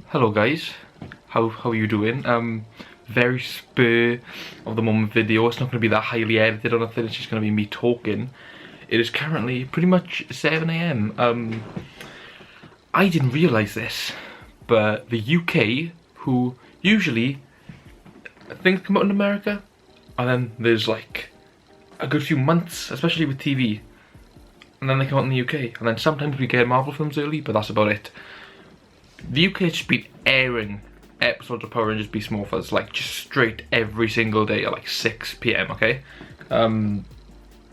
Hello guys, how are you doing? Very spur of the moment video. It's not going to be that highly edited or nothing, it's just going to be me talking. It is currently pretty much 7 AM. I didn't realise this, but the UK, who usually things come out in America, and then there's like a good few months, especially with TV, and then they come out in the UK, and then sometimes we get Marvel films early, but that's about it. The UK has just been airing episodes of Power Rangers Beast Morphers like just straight every single day at like 6 PM, okay?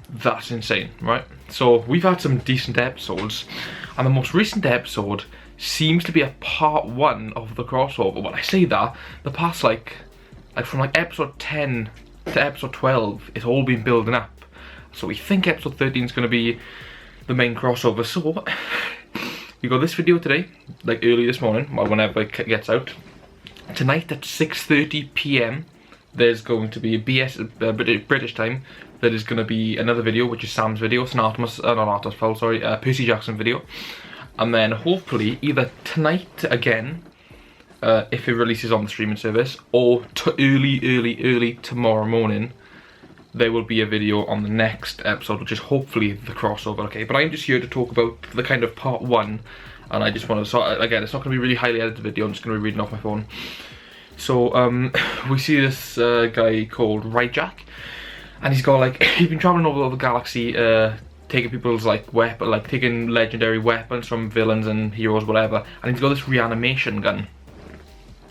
That's insane, right? So we've had some decent episodes, and the most recent episode seems to be a part 1 of the crossover. When I say that, the past like from like episode 10 to episode 12, it's all been building up. So we think episode 13 is going to be the main crossover. So we got this video today, like early this morning, or whenever it gets out. Tonight at 6:30 PM, there's going to be a British time. There is going to be another video, which is Sam's video. It's an Percy Jackson video. And then hopefully either tonight again, if it releases on the streaming service, or early tomorrow morning, there will be a video on the next episode, which is hopefully the crossover, okay? But I'm just here to talk about the kind of part 1, and I just want to, so again, it's not going to be really highly edited video, I'm just going to be reading off my phone. So, we see this guy called WatchGrach, and he's got like, he's been traveling all over the galaxy, taking people's like taking legendary weapons from villains and heroes, whatever, and he's got this reanimation gun.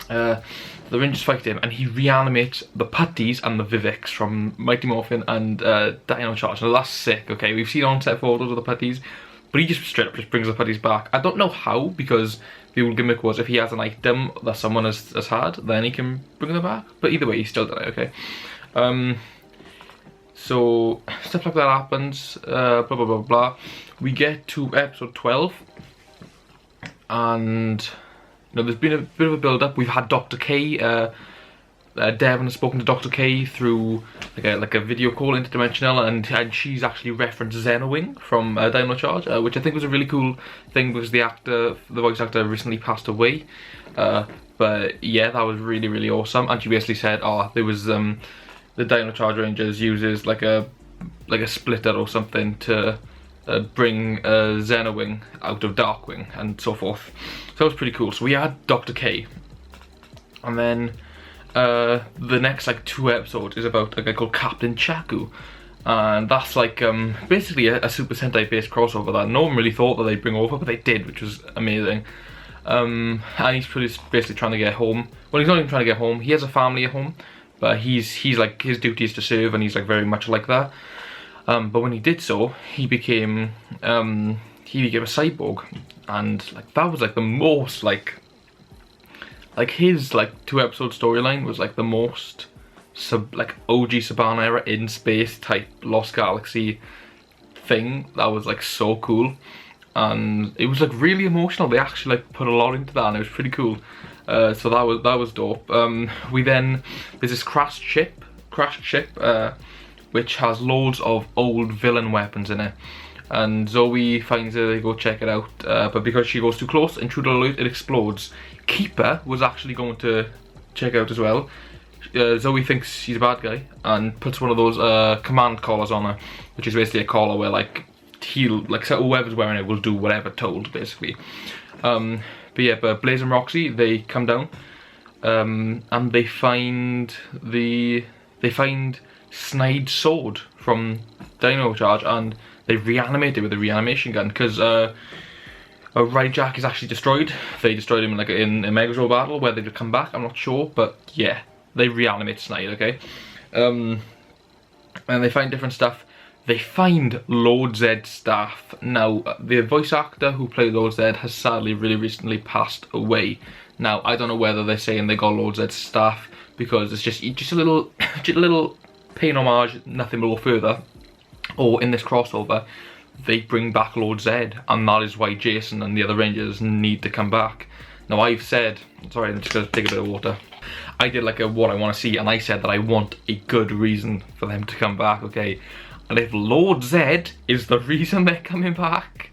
The Rangers fight him, and he reanimates the Putties and the Vivics from Mighty Morphin and Dino Charge. Now that's sick, okay? We've seen on-set photos of the Putties, but he just straight up just brings the Putties back. I don't know how, because the old gimmick was if he has an item that someone has had, then he can bring them back. But either way, he's still done it, okay? So, stuff like that happens, blah blah blah blah. We get to episode 12, and there's been a bit of a build-up. We've had Dr. K, Devon has spoken to Dr. K through like a video call, interdimensional, and she's actually referenced Xenowing from Dino Charge, which I think was a really cool thing because the voice actor recently passed away. But yeah, that was really awesome. And she basically said, oh, there was the Dino Charge Rangers uses like a splitter or something to bring Xenowing out of Darkwing and so forth. So that was pretty cool. So we had Dr. K, and then the next like 2 episodes is about a guy called Captain Chaku, and that's like basically a Super Sentai based crossover that no one really thought that they'd bring over, but they did, which was amazing. And he's basically trying to get home. Well, he's not even trying to get home. He has a family at home, but he's like, his duty is to serve, and he's like very much like that. But when he did so, he became a cyborg, and like that was like the most like his like 2-episode storyline was like the most OG Saban era in space type Lost Galaxy thing. That was like so cool, and it was like really emotional. They actually like put a lot into that, and it was pretty cool. So that was dope. We then, there's this crashed ship, which has loads of old villain weapons in it, and Zoe finds it. They go check it out, but because she goes too close, intruder alert, it explodes. Keeper was actually going to check out as well. Zoe thinks she's a bad guy and puts one of those command collars on her, which is basically a collar where like so whoever's wearing it will do whatever told, basically. But yeah, but Blaze and Roxy, they come down, and they find Snide's sword from Dino Charge, and they reanimate it with a reanimation gun, because WatchGrach is actually destroyed. They destroyed him in a Megazord battle where they would come back, I'm not sure, but yeah, they reanimate Snide, okay? And they find different stuff. They find Lord Zed's staff. Now, the voice actor who played Lord Zed has sadly really recently passed away. Now, I don't know whether they're saying they got Lord Zed's staff because it's just a little paying homage, nothing more further, or in this crossover they bring back Lord Zed, and that is why Jason and the other Rangers need to come back. Now I've said, sorry, I'm just gonna take a bit of water. I did like a what I want to see, and I said that I want a good reason for them to come back, okay? And if Lord Zed is the reason they're coming back,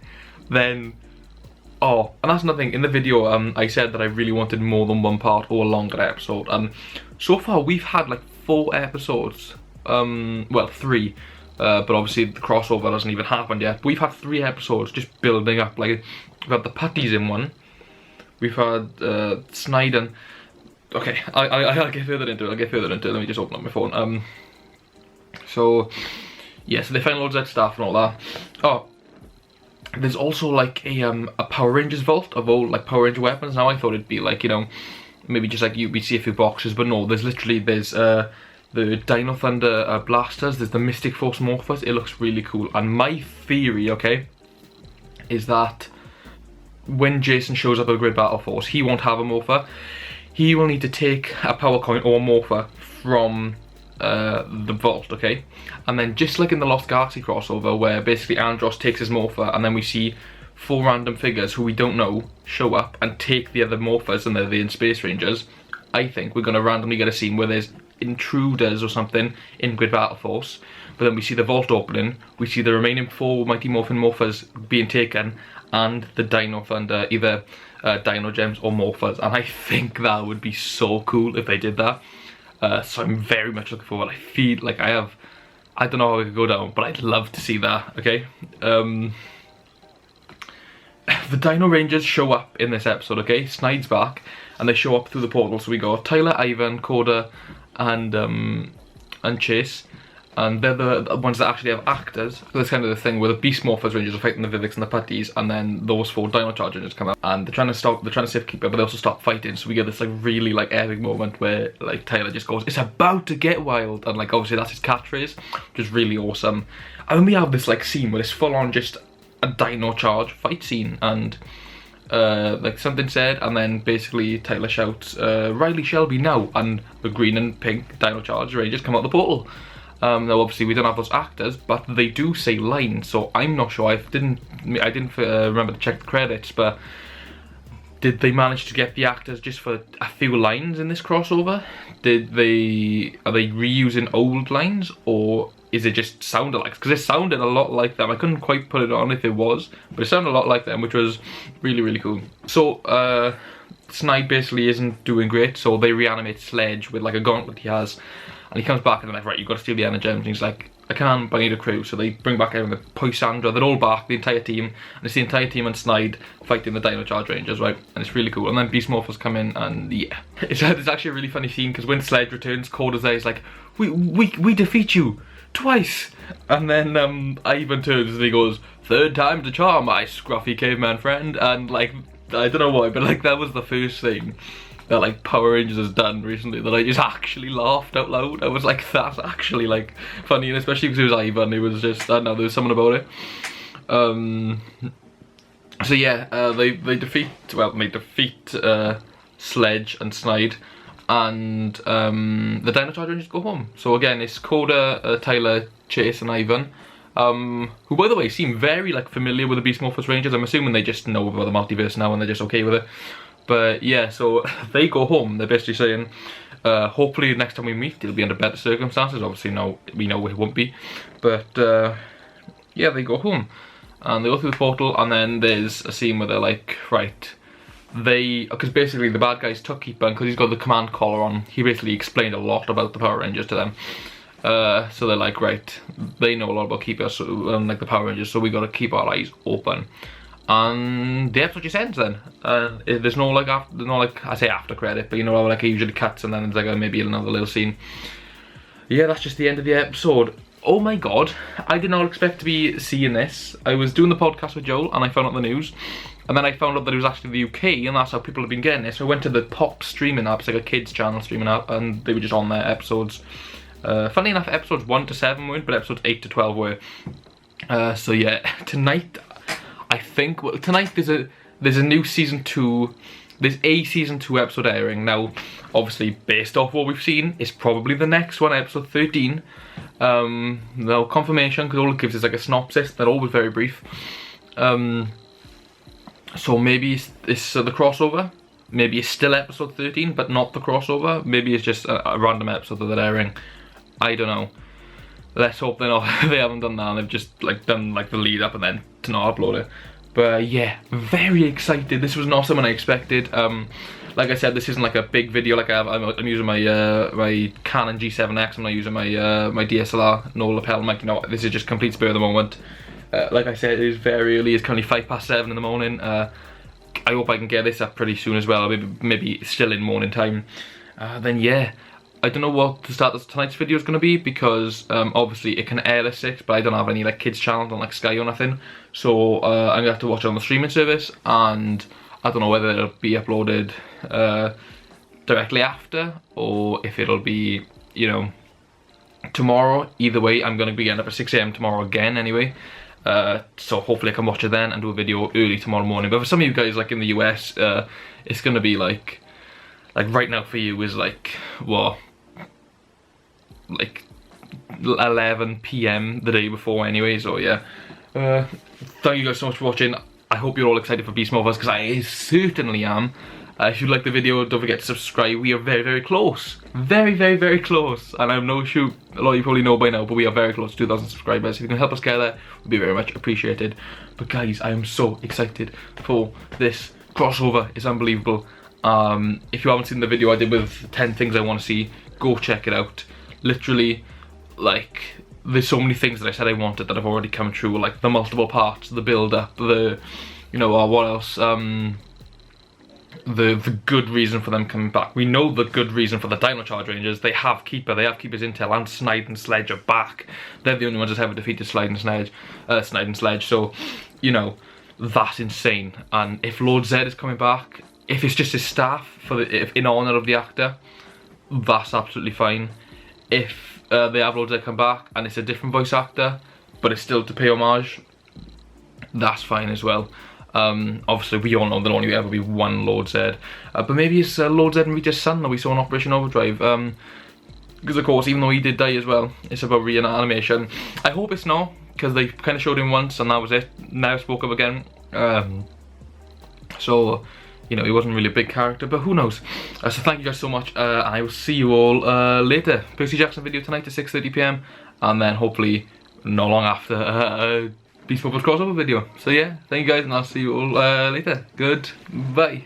then Oh, and that's another thing, in the video I said that I really wanted more than one part or a longer episode, and so far we've had like 4 episodes, well 3, but obviously the crossover hasn't even happened yet. But we've had 3 episodes just building up. Like, we've had the putties in one, we've had Snide and... Okay, I'll get further into it, let me just open up my phone. So, yeah, so they find loads of stuff and all that. Oh, there's also like a Power Rangers vault of all like Power Ranger weapons. Now I thought it'd be like, you know, maybe just like we'd see a few boxes, but no, there's the Dino Thunder blasters, there's the Mystic Force Morphers. It looks really cool, and my theory, okay, is that when Jason shows up at Grid Battle Force, he won't have a morpher. He will need to take a power coin or a morpher from the vault, okay? And then just like in the Lost Galaxy crossover, where basically Andros takes his morpher, and then we see 4 random figures who we don't know show up and take the other morphers, and they're the Space Rangers. I think we're going to randomly get a scene where there's intruders or something in Grid Battle Force, but then we see the vault opening, we see the remaining 4 Mighty Morphin Morphers being taken, and the Dino Thunder, either Dino Gems or Morphers, and I think that would be so cool if they did that. So I'm very much looking forward. I feel like I don't know how it could go down, but I'd love to see that, okay? The Dino Rangers show up in this episode, okay? Snide's back, and they show up through the portal. So we got Tyler, Ivan, Coda, and Chase. And they're the ones that actually have actors. So that's kind of the thing where the Beast Morphers Rangers are fighting the Vivics and the Putties, and then those 4 Dino Charge Rangers come out, and they're trying to save Keeper, but they also stop fighting. So we get this like really like epic moment where like Tyler just goes, "It's about to get wild," and like obviously that's his catchphrase, which is really awesome. And then we have this like scene where it's full on just a Dino Charge fight scene, and like something said, and then basically Tyler shouts, "Riley Shelby now," and the green and pink Dino Charge Rangers come out the portal. Now obviously we don't have those actors, but they do say lines, so I'm not sure. I didn't remember to check the credits, but did they manage to get the actors just for a few lines in this crossover? Are they reusing old lines, or is it just sounded like? Because it sounded a lot like them. I couldn't quite put it on if it was, but it sounded a lot like them, which was really, really cool. So Snide basically isn't doing great, so they reanimate Sledge with like a gauntlet he has. And he comes back and they're like, "Right, you've got to steal the Energems." And he's like, "I can't, but I need a crew." So they bring back everyone, Poisandra, they're all back, the entire team. And it's the entire team and Snide fighting the Dino Charge Rangers, right? And it's really cool. And then Beast Morphers come in, and yeah. It's actually a really funny scene, because when Sledge returns, Coda's there, he's like, we defeat you twice. And then Ivan turns and he goes, "Third time's a charm, my scruffy caveman friend." And like, I don't know why, but like that was the first thing that like Power Rangers has done recently that I just actually laughed out loud. I was like, that's actually like funny, and especially because it was Ivan, it was just, I don't know, there was something about it. So yeah, they defeat Sledge and Snide, and the Dino Charge Rangers go home. So again, it's Coda, Tyler, Chase and Ivan, who by the way seem very like familiar with the Beast Morphers Rangers. I'm assuming they just know about the multiverse now and they're just okay with it. But yeah, so they go home. They're basically saying, hopefully next time we meet, it'll be under better circumstances. Obviously, no, we know it won't be. But yeah, they go home. And they go through the portal, and then there's a scene where they're like, right, because basically the bad guys took Keeper, and because he's got the command collar on, he basically explained a lot about the Power Rangers to them. So they're like, right, they know a lot about Keeper, so, like the Power Rangers, so we got to keep our eyes open. And the episode just ends then. There's no like I say after credit, but you know like it usually cuts and then there's like maybe another little scene. Yeah, that's just the end of the episode. Oh my god, I did not expect to be seeing this. I was doing the podcast with Joel and I found out the news, and then I found out that it was actually the UK, and that's how people have been getting it. So I went to the top streaming app, it's like a kids channel streaming app, and they were just on their episodes. Funny enough, episodes 1 to 7 weren't, but episodes 8 to 12 were. So yeah, tonight, I think, well, tonight there's a new season 2, there's a season 2 episode airing. Now, obviously, based off what we've seen, it's probably the next one, episode 13. No confirmation, because all it gives is like a synopsis, they're always very brief. So maybe it's the crossover, maybe it's still episode 13, but not the crossover, maybe it's just a random episode that they're airing. I don't know. Let's hope they haven't done that and they've just like done like the lead up and then to not upload it. But yeah, very excited. This was not something I expected. Like I said, this isn't like a big video. Like I'm using my my Canon G7X. I'm not using my my DSLR, no lapel mic. No, this is just complete spur at the moment. Like I said, it is very early. It's currently 7:05 in the morning. I hope I can get this up pretty soon as well. Maybe still in morning time. Then yeah, I don't know what the start of tonight's video is going to be, because obviously it can air at 6, but I don't have any like kids channels on like Sky or nothing. So I'm gonna have to watch it on the streaming service, and I don't know whether it'll be uploaded directly after, or if it'll be, you know, tomorrow. Either way, I'm gonna be getting up at 6 AM tomorrow again anyway. So hopefully I can watch it then and do a video early tomorrow morning. But for some of you guys like in the US, it's gonna be like right now for you is like what, like 11 PM the day before anyway. So yeah, thank you guys so much for watching. I hope you're all excited for Beast Morphers, because I certainly am. If you like the video, don't forget to subscribe. We are very, very close. Very, very, very close. And I'm no shoot, a lot of you probably know by now, but we are very close to 2,000 subscribers. If you can help us get there, it would be very much appreciated. But guys, I am so excited for this crossover. It's unbelievable. If you haven't seen the video I did with 10 things I want to see, go check it out. Literally, like, there's so many things that I said I wanted that have already come true, like the multiple parts, the build up, the, you know, what else, the good reason for them coming back. We know the good reason for the Dino Charge Rangers. They have Keeper, they have Keeper's Intel, and Snide and Sledge are back. They're the only ones that ever defeated Snide and Sledge, so, you know, that's insane. And if Lord Zed is coming back, if it's just his staff for in honour of the actor, that's absolutely fine. If they have Lord Zed come back and it's a different voice actor, but it's still to pay homage, that's fine as well. Obviously we all know there'll only ever be one Lord Zed, but maybe it's Lord Zed and Rita's son that we saw in Operation Overdrive, because of course, even though he did die as well, it's about reanimation. I hope it's not, because they kind of showed him once and that was it. Never spoke of again. So, you know, he wasn't really a big character, but who knows. So thank you guys so much, and I will see you all later. Percy Jackson video tonight at 6:30 PM, and then hopefully not long after Beast Morphers crossover video. So yeah, thank you guys, and I'll see you all later. Goodbye.